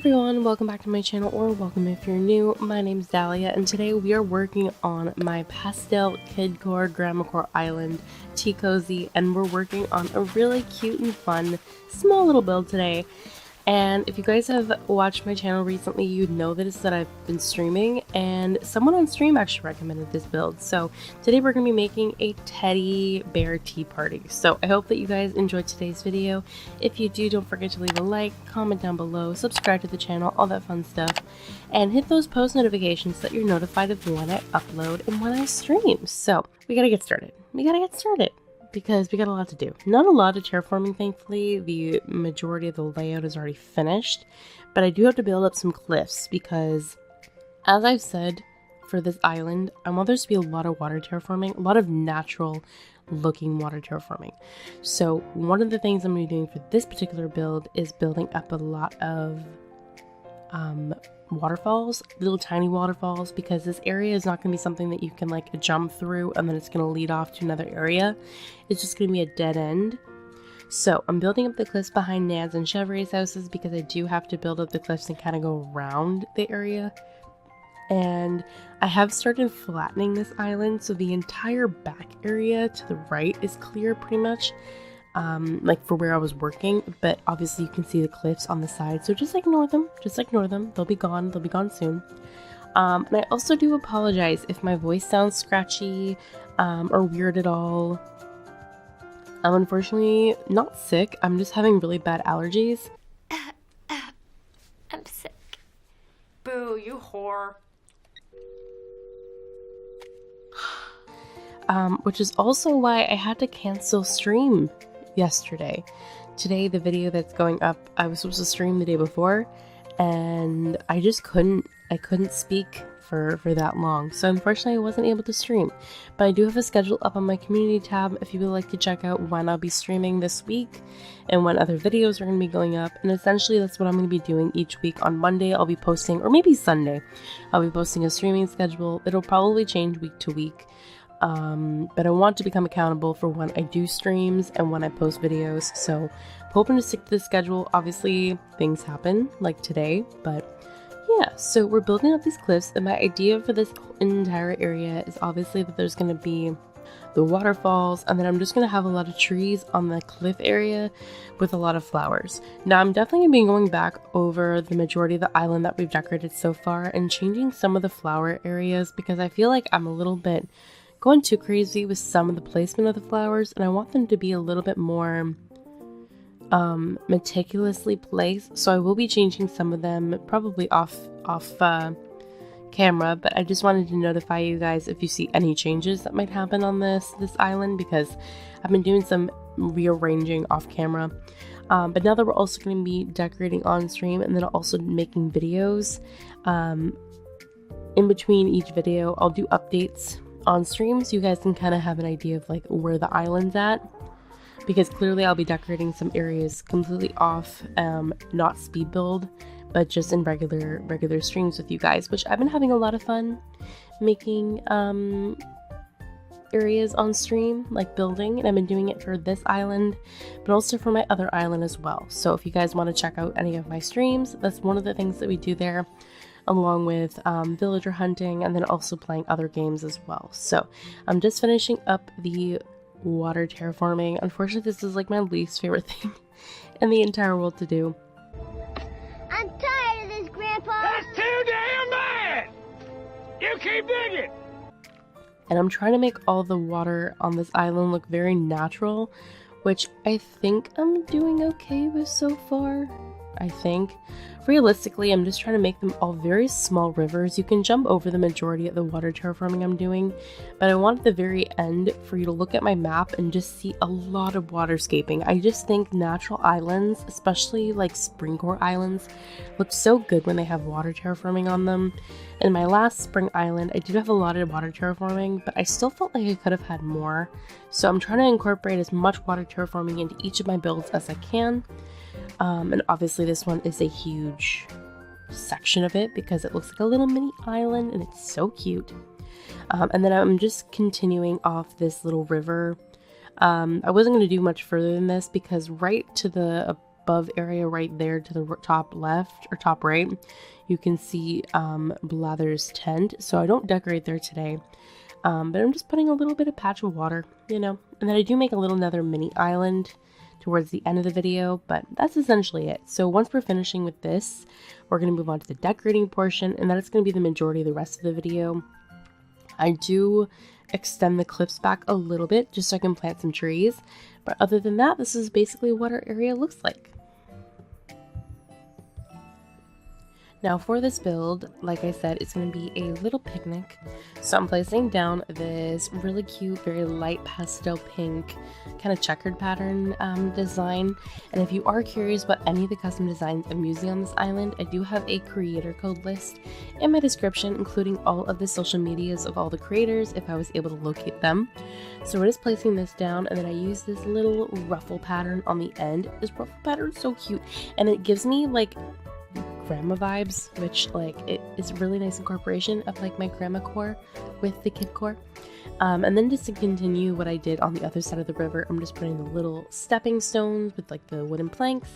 everyone, welcome back to my channel, or welcome if you're new. My name's Dalia, and today we are working on my pastel kid core grandma core island tea cozy, and we're working on a really cute and fun small little build today. And if you guys have watched my channel recently, you'd notice that I've been streaming, and someone on stream actually recommended this build. So today we're going to be making a teddy bear tea party. So I hope that you guys enjoyed today's video. If you do, don't forget to leave a like, comment down below, subscribe to the channel, all that fun stuff, and hit those post notifications so that you're notified of when I upload and when I stream. So we gotta get started. Because we got a lot to do. Not a lot of terraforming, thankfully. The majority of the layout is already finished, but I do have to build up some cliffs because, as I've said, for this island, I want there to be a lot of water terraforming, a lot of natural looking water terraforming. So one of the things I'm going to be doing for this particular build is building up a lot of waterfalls, little tiny waterfalls, because this area is not going to be something that you can like jump through and then it's going to lead off to another area. It's just going to be a dead end. So I'm building up the cliffs behind Nan's and Chevrolet's houses because I do have to build up the cliffs and kind of go around the area. And I have started flattening this island, so the entire back area to the right is clear pretty much. Like for where I was working, but obviously you can see the cliffs on the side, so just ignore them, they'll be gone soon. And I also do apologize if my voice sounds scratchy or weird at all. I'm unfortunately not sick, I'm just having really bad allergies. I'm sick. Boo, you whore. Which is also why I had to cancel stream yesterday. Today, the video that's going up, I was supposed to stream the day before, and I just couldn't speak for that long, so unfortunately I wasn't able to stream. But I do have a schedule up on my community tab if you would like to check out when I'll be streaming this week and when other videos are going to be going up. And essentially that's what I'm going to be doing each week. On Monday I'll be posting, or maybe Sunday I'll be posting a streaming schedule. It'll probably change week to week. But I want to become accountable for when I do streams and when I post videos, so hoping to stick to the schedule. Obviously things happen like today, but yeah, so we're building up these cliffs, and my idea for this entire area is obviously that there's going to be the waterfalls, and then I'm just going to have a lot of trees on the cliff area with a lot of flowers. Now I'm definitely going to be going back over the majority of the island that we've decorated so far and changing some of the flower areas because I feel like I'm a little bit going too crazy with some of the placement of the flowers, and I want them to be a little bit more meticulously placed. So I will be changing some of them probably off camera, but I just wanted to notify you guys if you see any changes that might happen on this island, because I've been doing some rearranging off camera. But now that we're also going to be decorating on stream and then also making videos, in between each video I'll do updates on stream so you guys can kind of have an idea of like where the island's at, because clearly I'll be decorating some areas completely off, not speed build, but just in regular streams with you guys, which I've been having a lot of fun making areas on stream, like building, and I've been doing it for this island but also for my other island as well. So if you guys want to check out any of my streams, that's one of the things that we do there, along with villager hunting, and then also playing other games as well. So I'm just finishing up the water terraforming. Unfortunately, this is like my least favorite thing in the entire world to do. I'm tired of this, Grandpa! That's too damn bad! You keep digging! And I'm trying to make all the water on this island look very natural, which I think I'm doing okay with so far. I think. Realistically, I'm just trying to make them all very small rivers. You can jump over the majority of the water terraforming I'm doing, but I want at the very end for you to look at my map and just see a lot of waterscaping. I just think natural islands, especially like spring core islands, look so good when they have water terraforming on them. In my last spring island, I did have a lot of water terraforming, but I still felt like I could have had more. So I'm trying to incorporate as much water terraforming into each of my builds as I can. And obviously this one is a huge section of it because it looks like a little mini island and it's so cute. And then I'm just continuing off this little river. I wasn't going to do much further than this because right to the above area right there to the top left or top right, you can see Blather's tent. So I don't decorate there today, but I'm just putting a little bit of patch of water, you know. And then I do make another mini island towards the end of the video, but that's essentially it. So once we're finishing with this, we're going to move on to the decorating portion, and that is going to be the majority of the rest of the video. I do extend the clips back a little bit just so I can plant some trees, but other than that, this is basically what our area looks like. Now for this build, like I said, it's going to be a little picnic. So I'm placing down this really cute, very light pastel pink kind of checkered pattern design. And if you are curious about any of the custom designs I'm using on this island, I do have a creator code list in my description, including all of the social medias of all the creators if I was able to locate them. So we're just placing this down, and then I use this little ruffle pattern on the end. This ruffle pattern is so cute, and it gives me like grandma vibes, which like it is a really nice incorporation of like my grandma core with the kid core. And then just to continue what I did on the other side of the river, I'm just putting the little stepping stones with like the wooden planks.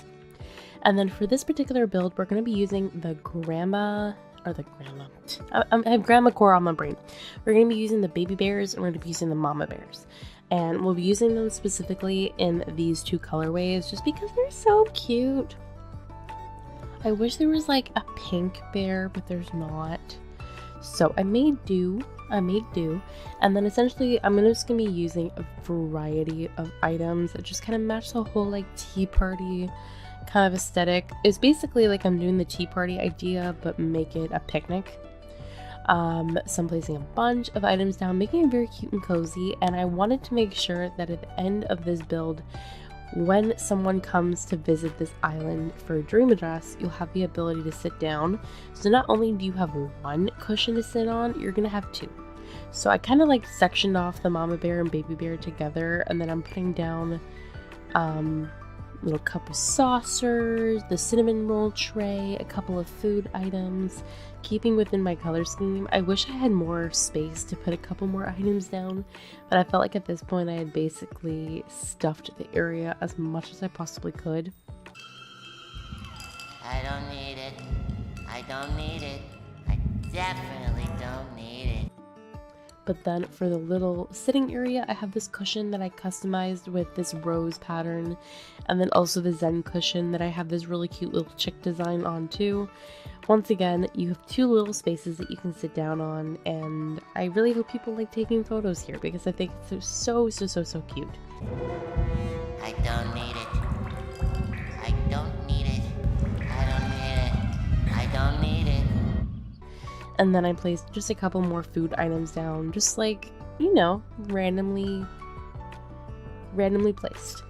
And then for this particular build, we're going to be using the I have grandma core on my brain. We're going to be using the baby bears, and we're going to be using the mama bears. And we'll be using them specifically in these two colorways just because they're so cute. I wish there was like a pink bear, but there's not. So I made do. And then essentially I'm just going to be using a variety of items that just kind of match the whole like tea party kind of aesthetic. It's basically like I'm doing the tea party idea, but make it a picnic. So I'm placing a bunch of items down, making it very cute and cozy. And I wanted to make sure that at the end of this build, when someone comes to visit this island for a dream address, you'll have the ability to sit down. So not only do you have one cushion to sit on, you're gonna have two. So I kind of like sectioned off the mama bear and baby bear together, and then I'm putting down little cup of saucers, the cinnamon roll tray, a couple of food items, keeping within my color scheme. I wish I had more space to put a couple more items down, but I felt like at this point I had basically stuffed the area as much as I possibly could. I don't need it. I don't need it. I definitely don't need it. But then for the little sitting area, I have this cushion that I customized with this rose pattern, and then also the Zen cushion that I have this really cute little chick design on too. Once again, you have two little spaces that you can sit down on, and I really hope people like taking photos here because I think it's so cute. I don't need it. I don't need it. I don't need it. I don't need it. And then I placed just a couple more food items down, just like, you know, randomly placed.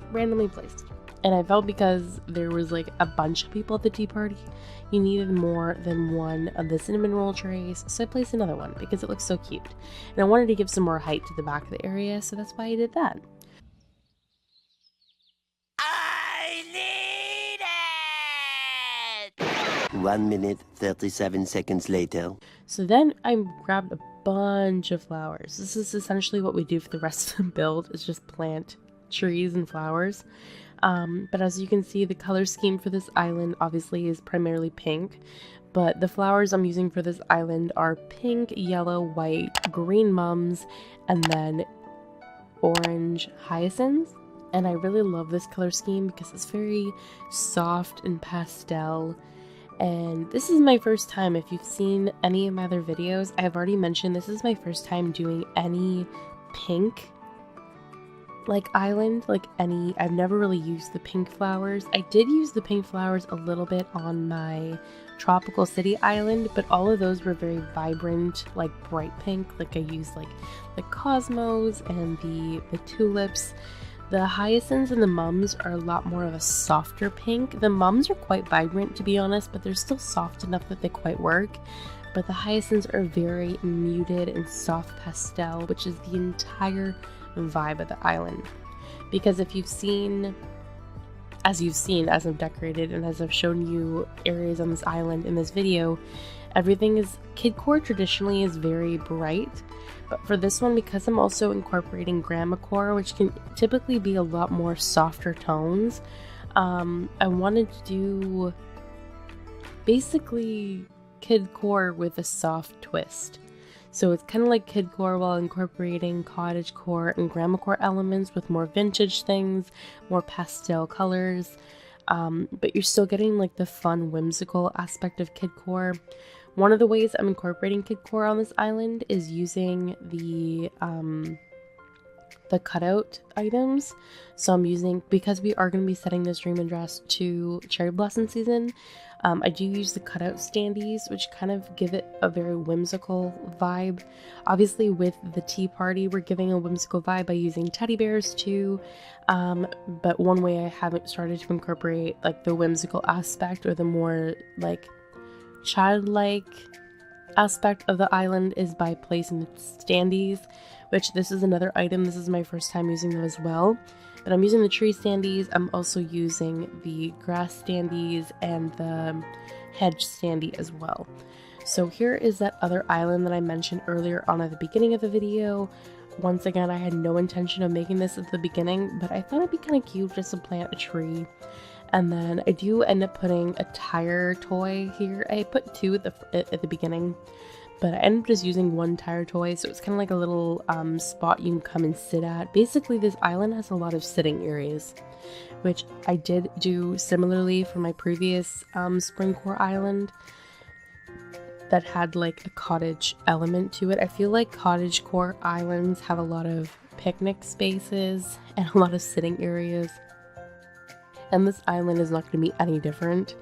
And I felt because there was like a bunch of people at the tea party, you needed more than one of the cinnamon roll trays, so I placed another one because it looks so cute. And I wanted to give some more height to the back of the area, so that's why I did that. I need it! 1 minute, 37 seconds later. So then I grabbed a bunch of flowers. This is essentially what we do for the rest of the build, is just plant trees and flowers. But as you can see, the color scheme for this island obviously is primarily pink, but the flowers I'm using for this island are pink, yellow, white, green mums, and then orange hyacinths. And I really love this color scheme because it's very soft and pastel. And this is my first time, if you've seen any of my other videos, I've already mentioned this is my first time doing any pink like island, like any, I've never really used the pink flowers. I did use the pink flowers a little bit on my tropical city island, but all of those were very vibrant, like bright pink. Like I used like the cosmos and the tulips. The hyacinths and the mums are a lot more of a softer pink. The mums are quite vibrant, to be honest, but they're still soft enough that they quite work. But the hyacinths are very muted and soft pastel, which is the entire vibe of the island. Because if you've seen, as I've decorated and as I've shown you areas on this island in this video, everything is, kidcore traditionally is very bright. But for this one, because I'm also incorporating grandma core, which can typically be a lot more softer tones, I wanted to do basically kidcore with a soft twist. So it's kind of like kidcore while incorporating cottagecore and grandmacore elements with more vintage things, more pastel colors, but you're still getting like the fun, whimsical aspect of kidcore. One of the ways I'm incorporating kidcore on this island is using the cutout items. So I'm using, because we are going to be setting this dream and dress to cherry blossom season, I do use the cutout standees, which kind of give it a very whimsical vibe. Obviously with the tea party, we're giving a whimsical vibe by using teddy bears too, but one way I haven't started to incorporate like the whimsical aspect or the more like childlike aspect of the island is by placing the standees, which this is another item. This is my first time using them as well, but I'm using the tree standees. I'm also using the grass standees and the hedge standee as well. So here is that other island that I mentioned earlier on at the beginning of the video. Once again, I had no intention of making this at the beginning, but I thought it'd be kind of cute just to plant a tree. And then I do end up putting a tire toy here. I put two at the beginning, but I ended up just using one tire toy, so it's kind of like a little spot you can come and sit at. Basically, this island has a lot of sitting areas, which I did do similarly for my previous Springcore island that had like a cottage element to it. I feel like cottagecore islands have a lot of picnic spaces and a lot of sitting areas, and this island is not going to be any different.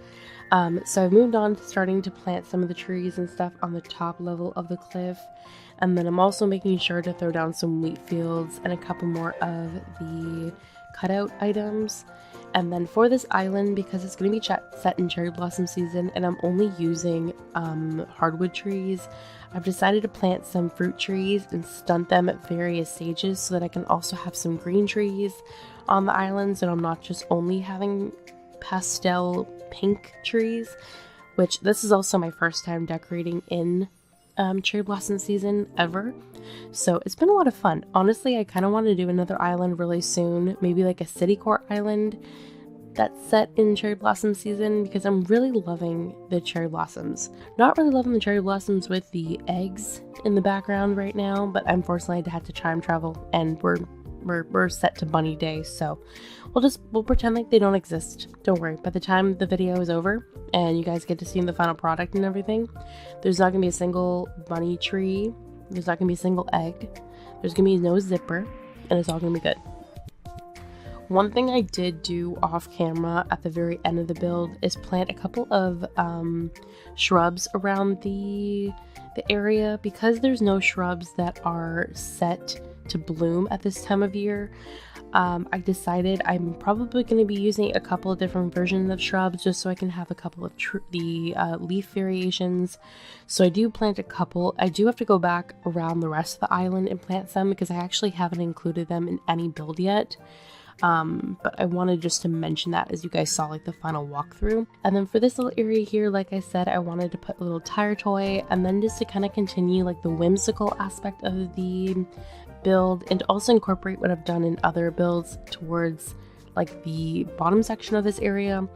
So I've moved on to starting to plant some of the trees and stuff on the top level of the cliff, and then I'm also making sure to throw down some wheat fields and a couple more of the cutout items. And then for this island, because it's going to be set in cherry blossom season and I'm only using hardwood trees, I've decided to plant some fruit trees and stunt them at various stages so that I can also have some green trees on the island, so I'm not just only having pastel pink trees, which this is also my first time decorating in cherry blossom season ever, so it's been a lot of fun. Honestly, I kind of want to do another island really soon, maybe like a city core island that's set in cherry blossom season, because I'm really loving the cherry blossoms. Not really loving the cherry blossoms with the eggs in the background right now, but unfortunately I had to time travel and we're set to bunny day, so we'll pretend like they don't exist. Don't worry, by the time the video is over and you guys get to see the final product and everything, there's not gonna be a single bunny tree, there's not gonna be a single egg, there's gonna be no zipper, and it's all gonna be good. One thing I did do off camera at the very end of the build is plant a couple of shrubs around the area, because there's no shrubs that are set to bloom at this time of year. I decided I'm probably going to be using a couple of different versions of shrubs just so I can have a couple of the leaf variations. So I do plant a couple. I do have to go back around the rest of the island and plant some because I actually haven't included them in any build yet. But I wanted just to mention that as you guys saw like the final walkthrough. And then for this little area here, like I said, I wanted to put a little tire toy, and then just to kind of continue like the whimsical aspect of the build and also incorporate what I've done in other builds towards like the bottom section of this area.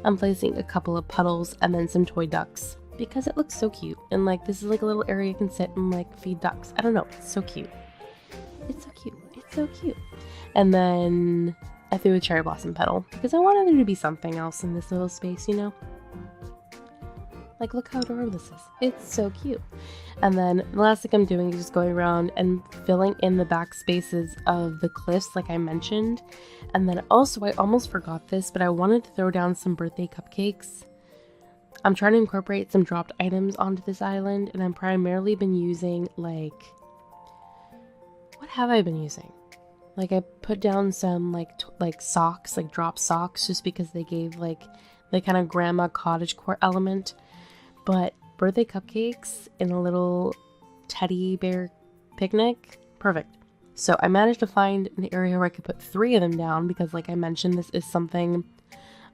I'm placing a couple of puddles and then some toy ducks because it looks so cute, and like this is like a little area you can sit and like feed ducks. I don't know, it's so cute. It's so cute. It's so cute. And then I threw a cherry blossom petal because I wanted there to be something else in this little space, you know? Like, look how adorable this is. It's so cute. And then the last thing I'm doing is just going around and filling in the back spaces of the cliffs like I mentioned. And then also, I almost forgot this, but I wanted to throw down some birthday cupcakes. I'm trying to incorporate some dropped items onto this island, and I've primarily been using like... What have I been using? Like I put down some like socks, like drop socks, just because they gave like the kind of grandma cottagecore element. But birthday cupcakes in a little teddy bear picnic, perfect. So I managed to find an area where I could put 3 of them down because, like I mentioned, this is something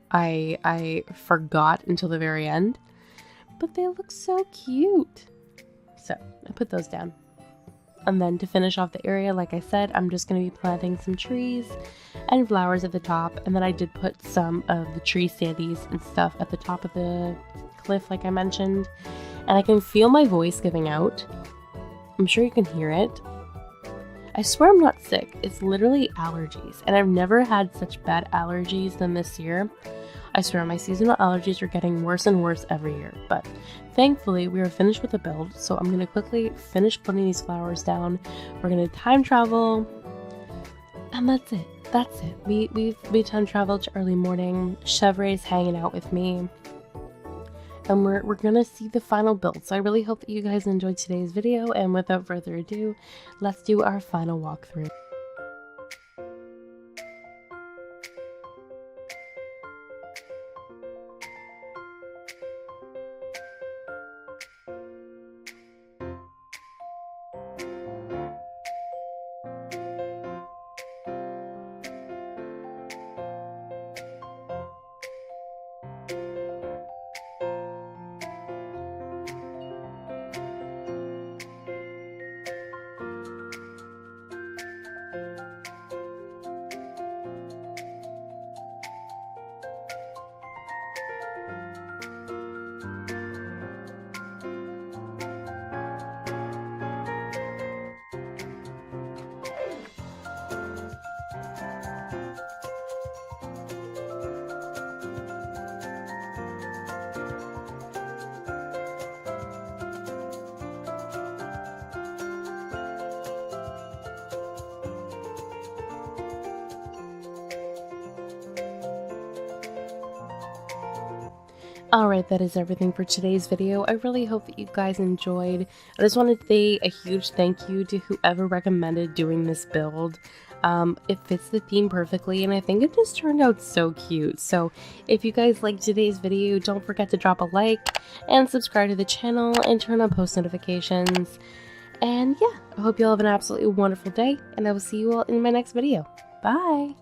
I forgot until the very end. But they look so cute. So I put those down. And then to finish off the area, like I said, I'm just going to be planting some trees and flowers at the top. And then I did put some of the tree standees and stuff at the top of the cliff, like I mentioned. And I can feel my voice giving out. I'm sure you can hear it. I swear I'm not sick. It's literally allergies. And I've never had such bad allergies than this year. I swear my seasonal allergies are getting worse and worse every year, but thankfully we are finished with the build, so I'm going to quickly finish putting these flowers down. We're going to time travel, and that's it. That's it. We time traveled to early morning. Chevrolet's hanging out with me, and we're going to see the final build. So I really hope that you guys enjoyed today's video, and without further ado, let's do our final walkthrough. Alright, that is everything for today's video. I really hope that you guys enjoyed. I just want to say a huge thank you to whoever recommended doing this build. It fits the theme perfectly, and I think it just turned out so cute. So if you guys liked today's video, don't forget to drop a like and subscribe to the channel and turn on post notifications. And yeah, I hope you all have an absolutely wonderful day, and I will see you all in my next video. Bye!